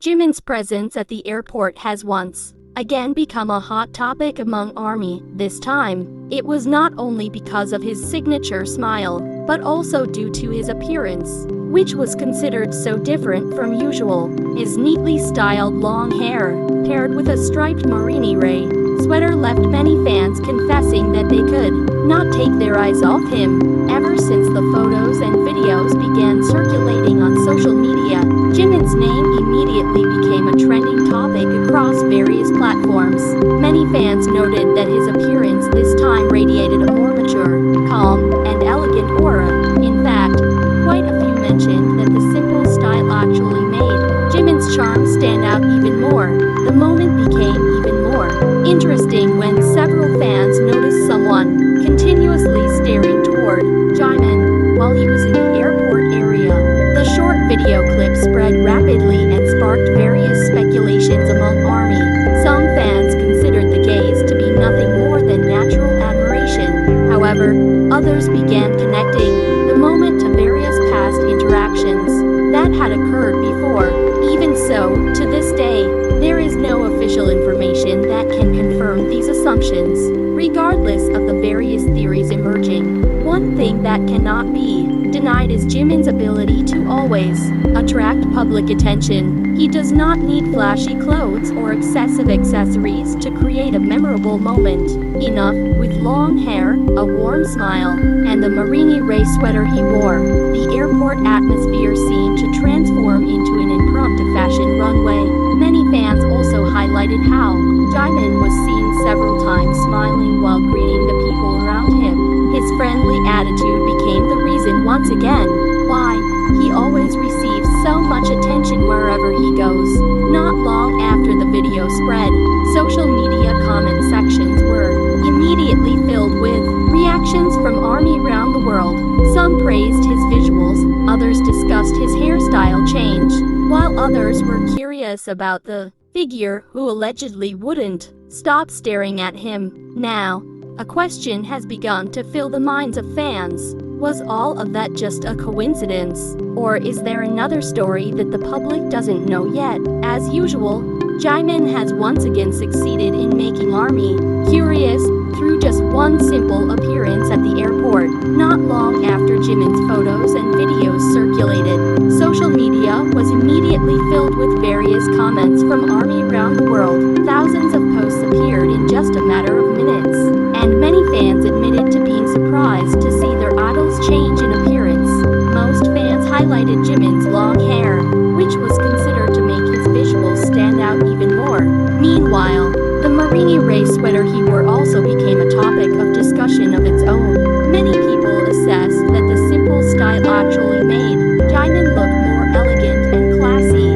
Jimin's presence at the airport has once again become a hot topic among ARMY. This time, it was not only because of his signature smile, but also due to his appearance, which was considered so different from usual. His neatly styled long hair, paired with a striped Marini Ray sweater, left many fans confessing that they could not take their eyes off him. Ever since the photos and videos began circulating on social media, Jimin's name immediately became a trending topic across various platforms. Many fans noted that his appearance this time radiated a more mature, calm, and elegant aura. In fact, quite a few mentioned that the simple style actually made Jimin's charm stand out even more. The moment became even more interesting when several fans noticed someone continuously staring toward Jimin while he was in the airport area. The short video clip spread rapidly and sparked various speculations among ARMY. Some fans considered the gaze to be nothing more than natural admiration. However, others began connecting the moment to various past interactions that had occurred before. Even so, to this day, there is no official information that can confirm these assumptions. Regardless of the various theories emerging, one thing that cannot be denied is Jimin's ability to always attract public attention. He does not need flashy clothes or excessive accessories to create a memorable moment. Enough with long hair, a warm smile, and the Marini Ray sweater he wore. The airport atmosphere seemed to transform into an impromptu fashion runway. Many fans also highlighted how Jimin was seen several times smiling while greeting the people around him. His friendly attitude became the reason once again why he always receives so much attention wherever he goes. Not long after the video spread, social media comment sections were immediately filled with reactions from ARMY around the world. Some praised his visuals, others discussed his hairstyle change, while others were curious about the figure who allegedly wouldn't stop staring at him. Now, a question has begun to fill the minds of fans. Was all of that just a coincidence? Or is there another story that the public doesn't know yet? As usual, Jimin has once again succeeded in making ARMY curious through just one simple appearance at the airport. Not long after Jimin's photos and videos circulated, social media was immediately filled with various comments from ARMY around the world. Thousands of posts appeared in just a matter of minutes, and many fans admitted to being surprised to see their idols change in appearance. Most fans highlighted Jimin's long hair, which was considered to make his visuals stand out even more. Meanwhile, the Marini Ray sweater he wore also became a topic of discussion of its own. Many people assessed that the simple style actually made Jimin look more elegant and classy.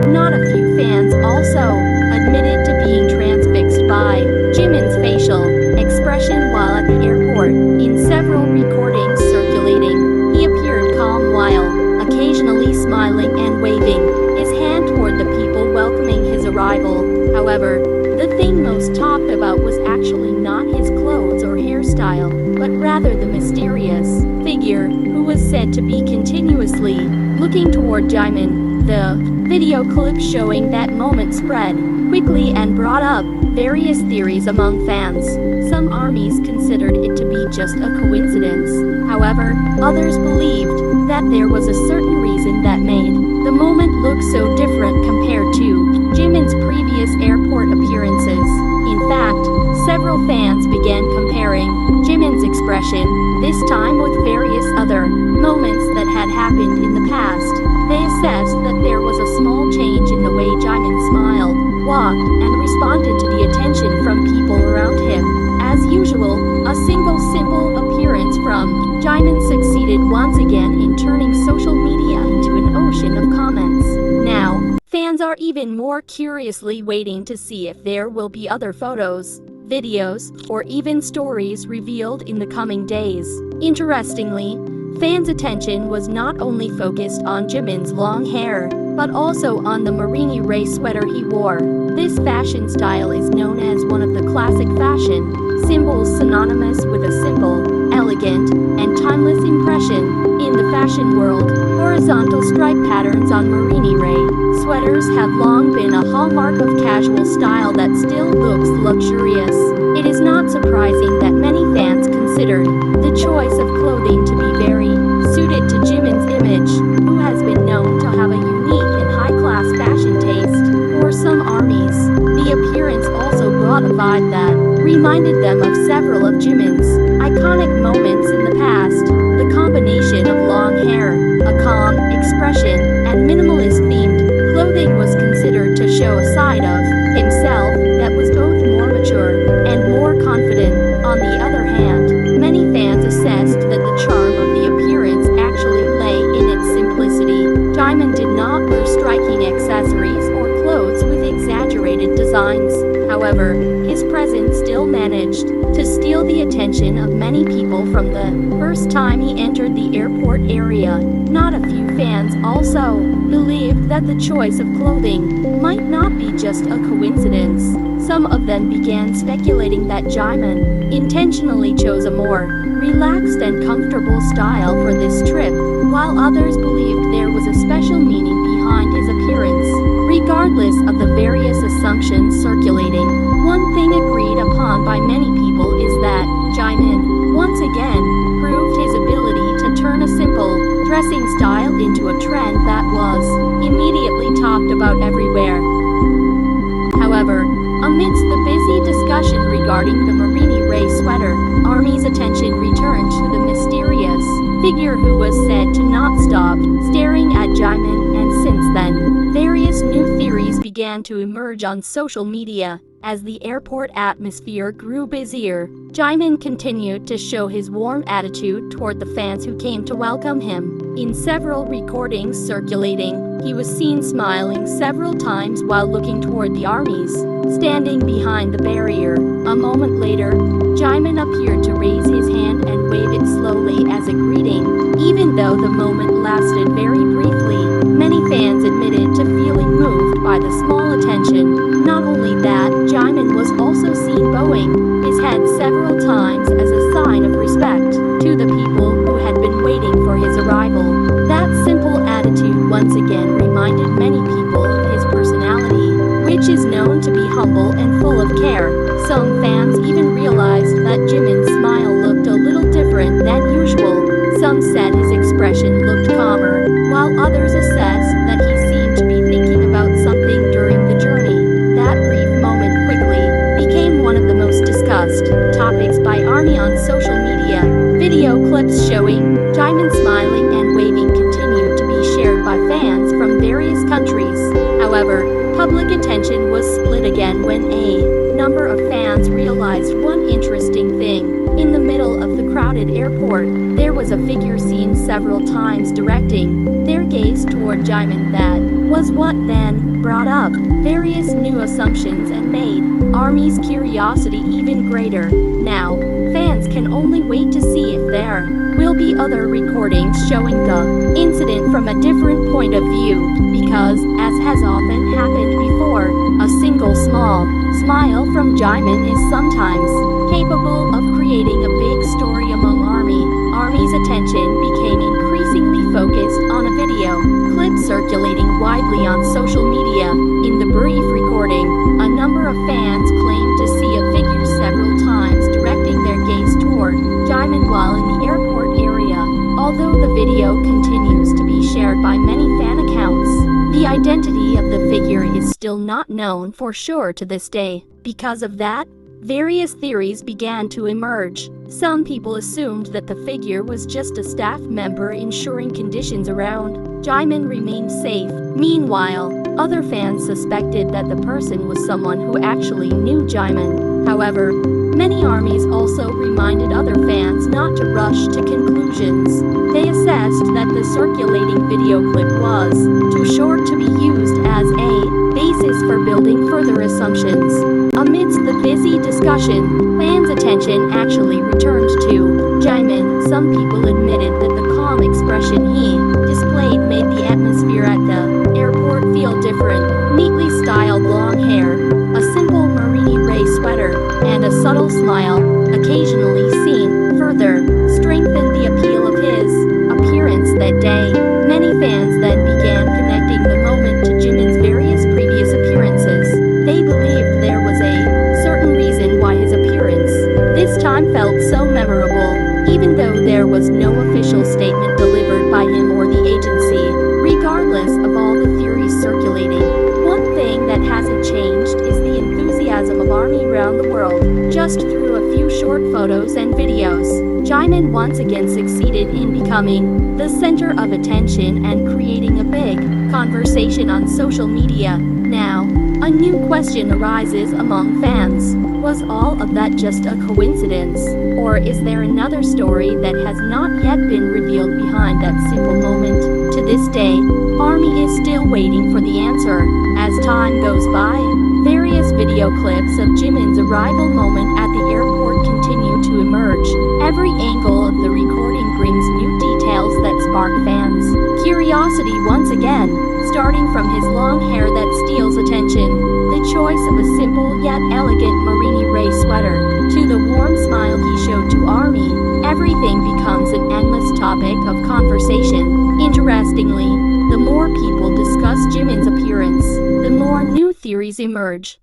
Not a few fans also admitted to being transfixed by Jimin's facial expression while at the airport. In several recordings circulating, he appeared calm while occasionally smiling and waving his hand toward the people welcoming his arrival. However, the thing most talked about was actually not his clothes or hairstyle, but rather the mysterious figure who was said to be continuously looking toward Jimin. The video clip showing that moment spread quickly and brought up various theories among fans. Some ARMYs considered it to be just a coincidence. However, others believed that there was a certain reason that made the moment look so different compared to Jimin's previous airport appearances. In fact, several fans began comparing Jimin's expression, this time with various other moments that had happened in the past. They assessed that there was a small change in the way Jimin smiled, walked, and responded to the attention from people around him. As usual, a single simple appearance from Jimin succeeded once again in turning social media into an ocean of comments. Now, fans are even more curiously waiting to see if there will be other photos, videos, or even stories revealed in the coming days. Interestingly, fans' attention was not only focused on Jimin's long hair, but also on the Marini Ray sweater he wore. This fashion style is known as one of the classic fashion symbols, synonymous with a simple, elegant, and timeless impression. In the fashion world, horizontal stripe patterns on Marini Ray sweaters have long been a hallmark of casual style that still looks luxurious. It is not surprising that many fans considered the choice of clothing to be very suited to Jimin's image, who has been known to have a unique and high-class fashion taste. For some armies, the appearance also brought a vibe that reminded them of several of Jimin's iconic moments in the past. The combination of long hair, a calm expression, and minimalist-themed clothing was considered to show a side of himself that was both more mature and more confident. On the other hand, many fans assessed that the charm of the appearance actually lay in its simplicity. Jimin did not wear striking accessories or clothes with exaggerated designs. However, his presence still managed to steal the attention of many people from the first time he entered the airport area. Not a few fans also believed that the choice of clothing might not be just a coincidence. Some of them began speculating that Jimin intentionally chose a more relaxed and comfortable style for this trip, while others believed there was a special meaning behind his appearance. Regardless of the various assumptions circulating, one thing agreed upon by many people is that Jimin, once again, proved his ability to turn a simple dressing style into a trend that was immediately talked about everywhere. However, amidst the busy discussion regarding the Marini Ray sweater, ARMY's attention returned to the mysterious figure who was said to not stop staring at Jimin, and since then, various new theories began to emerge on social media. As the airport atmosphere grew busier, Jimin continued to show his warm attitude toward the fans who came to welcome him. In several recordings circulating, he was seen smiling several times while looking toward the armies standing behind the barrier. A moment later, Jimin appeared to raise his hand and wave it slowly as a greeting. Even though the moment lasted very briefly, many fans admitted to feeling moved by the small attention. Not only that, Jimin was also seen bowing his head several times as a sign of respect to the people who had been waiting for his arrival. That simple attitude once again reminded many people of his personality, which is known to be humble and full of care. Some fans even realized that Jimin's smile looked a little different than usual. Some said his expression looked calmer, while others assessed that he seemed to be thinking about something during the journey. That brief moment quickly became one of the most discussed topics by ARMY on social media. Video clips showing Jimin smiling and waving continued to be shared by fans from various countries. However, public attention was split again when a number of fans realized one interesting thing. In the middle of the crowded airport, there was a figure seen several times directing their gaze toward Jimin. That was what then brought up various new assumptions and made ARMY's curiosity even greater. Now, fans can only wait to see if there will be other recordings showing the incident from a different point of view, because, as has often happened before, a single small smile from Jimin is sometimes capable of creating a big story among ARMY. ARMY's attention became increasingly focused on a video clip circulating widely on social media. In the brief recording, a number of fans claimed to see a figure several times directing their gaze toward Jimin while in the airport area. Although the video continues to be shared by many fan accounts, the identity of the figure is still not known for sure to this day. Because of that, various theories began to emerge. Some people assumed that the figure was just a staff member ensuring conditions around Jimin remained safe. Meanwhile, other fans suspected that the person was someone who actually knew Jimin. However, many armies also reminded other fans not to rush to conclusions. They assessed that the circulating video clip was too short to be used as a basis for building further assumptions. Amidst the busy discussion, fans' attention actually returned to Jimin. Some people admitted that the calm expression he displayed made the atmosphere at the airport feel different. Neatly styled long hair, a simple Marini Ray sweater, and a subtle smile, occasionally seen. Further, Just through a few short photos and videos, Jimin once again succeeded in becoming the center of attention and creating a big conversation on social media. Now, a new question arises among fans. Was all of that just a coincidence? Or is there another story that has not yet been revealed behind that simple moment? To this day, ARMY is still waiting for the answer. As time goes by, various video clips of Jimin's arrival moment at the airport continue to emerge. Every angle of the recording brings new details that spark fans' curiosity once again, starting from his long hair that steals attention, the choice of a simple yet elegant Marini Ray sweater, to the warm smile he showed to ARMY. Everything becomes an endless topic of conversation. Interestingly, the more people discuss Jimin's appearance, the more new theories emerge.